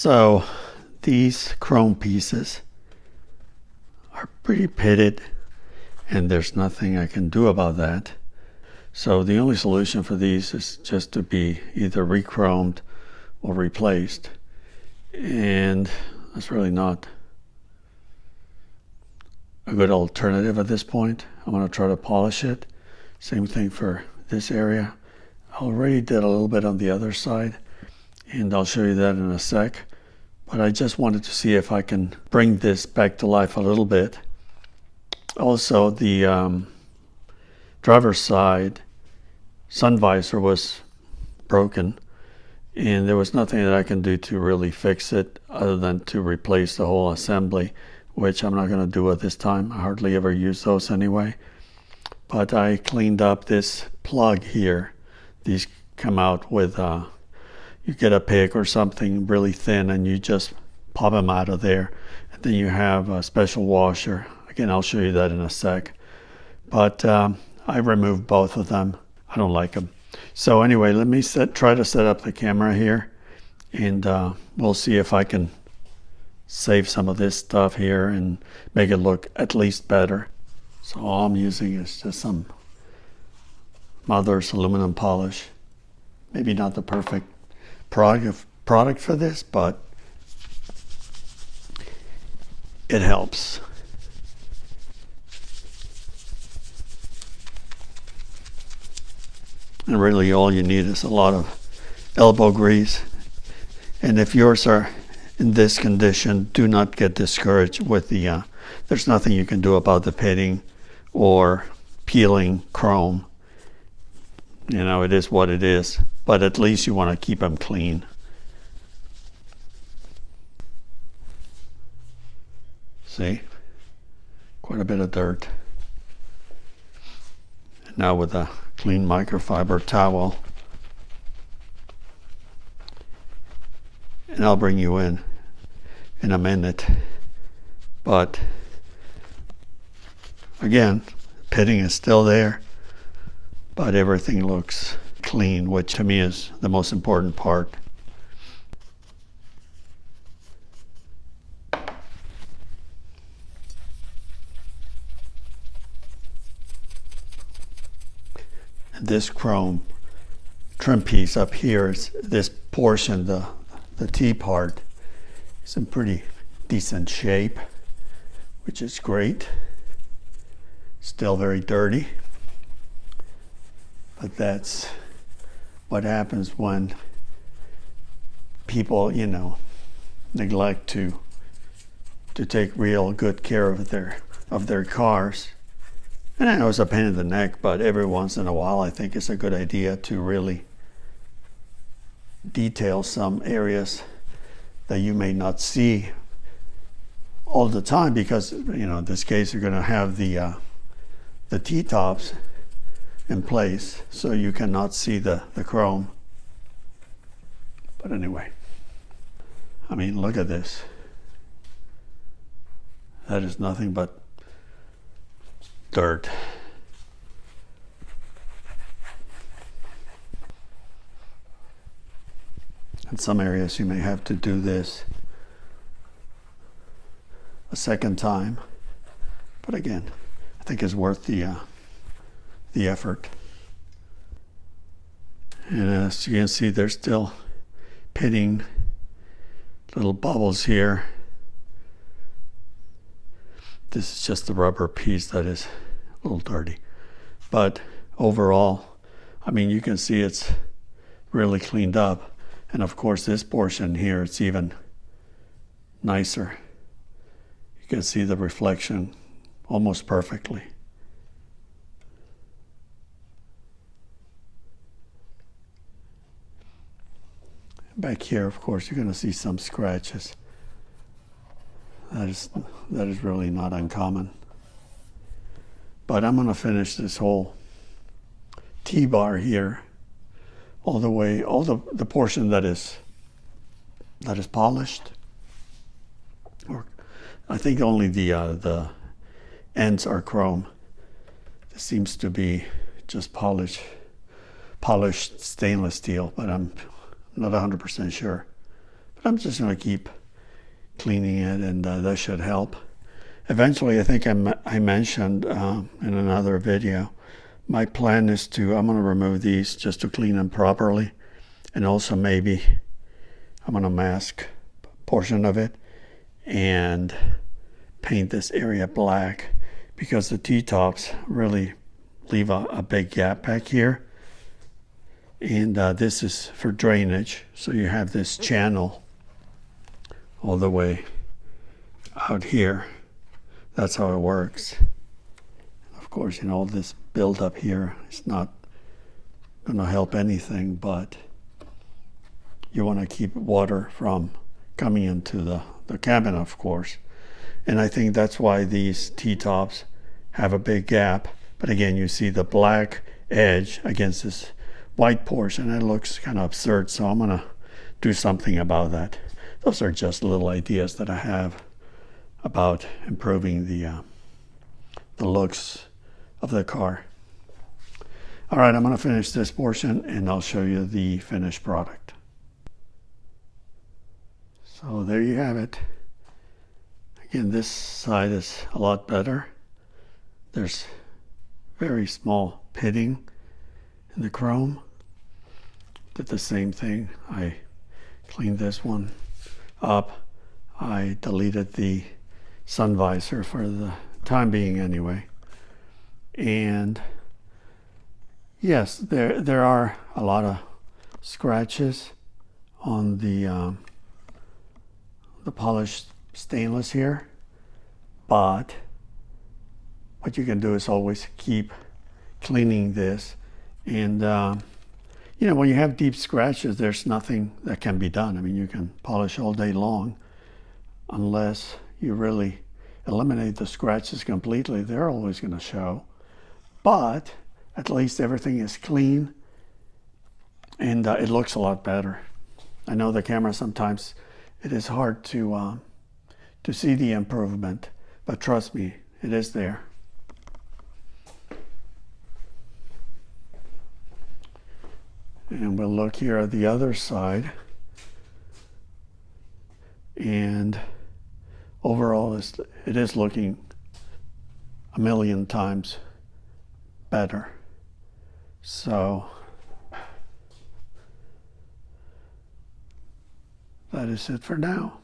So these chrome pieces are pretty pitted, and there's nothing I can do about that. So the only solution for these is just to be either re-chromed or replaced, and that's really not a good alternative at this point. I'm going to try to polish it. Same thing for this area. I already did a little bit on the other side, and I'll show you that in a sec. But I just wanted to see if I can bring this back to life a little bit. Also, the driver's side sun visor was broken, and there was nothing that I can do to really fix it other than to replace the whole assembly, which I'm not going to do at this time. I hardly ever use those anyway. But I cleaned up this plug here. These come out with, you get a pick or something really thin and you just pop them out of there. And then you have a special washer. Again, I'll show you that in a sec. But I removed both of them. I don't like them. So anyway, let me try to set up the camera here, and we'll see if I can save some of this stuff here and make it look at least better. So all I'm using is just some Mother's aluminum polish. Maybe not the perfect product for this, but it helps. And really all you need is a lot of elbow grease. And if yours are in this condition, do not get discouraged with the, there's nothing you can do about the pitting or peeling chrome. You know, it is what it is, but at least you want to keep them clean. See, quite a bit of dirt. And now with a clean microfiber towel, and I'll bring you in a minute. But again, pitting is still there, but everything looks clean, which to me is the most important part. And this chrome trim piece up here is this portion, the T part, is in pretty decent shape, which is great. Still very dirty, but that's what happens when people, you know, neglect to take real good care of their cars. And I know it's a pain in the neck, but every once in a while I think it's a good idea to really detail some areas that you may not see all the time, because, you know, in this case you're going to have the T-tops in place, so you cannot see the chrome. But anyway, I mean, look at this. That is nothing but dirt. In some areas you may have to do this a second time, but again, I think it's worth the effort. And as you can see, there's still pitting, little bubbles here. This is just the rubber piece that is a little dirty. But overall, I mean, you can see it's really cleaned up. And of course, this portion here, it's even nicer. You can see the reflection almost perfectly. Back here, of course, you're going to see some scratches. That is really not uncommon. But I'm going to finish this whole T-bar here, all the way, all the portion that is polished. Or I think only the ends are chrome. This seems to be just polished stainless steel, but I'm not 100% sure. But I'm just going to keep cleaning it, and that should help. Eventually, I think I mentioned in another video, my plan is I'm going to remove these just to clean them properly. And also maybe I'm going to mask a portion of it and paint this area black, because the T-tops really leave a big gap back here. And this is for drainage. So you have this channel all the way out here. That's how it works. Of course, all this buildup here is not going to help anything, but you want to keep water from coming into the cabin, of course. And I think that's why these T-tops have a big gap. But again, you see the black edge against this white portion. It looks kind of absurd, so I'm going to do something about that. Those are just little ideas that I have about improving the looks of the car. All right, I'm going to finish this portion and I'll show you the finished product. So there you have it. Again, this side is a lot better. There's very small pitting in the chrome. Did the same thing. I cleaned this one up. I deleted the sun visor for the time being anyway. And yes, there are a lot of scratches on the polished stainless here, but what you can do is always keep cleaning this. And when you have deep scratches, there's nothing that can be done. I mean, you can polish all day long unless you really eliminate the scratches completely. They're always going to show, but at least everything is clean and it looks a lot better. I know the camera sometimes it is hard to see the improvement, but trust me, it is there. And we'll look here at the other side. And overall, it is looking a million times better. So that is it for now.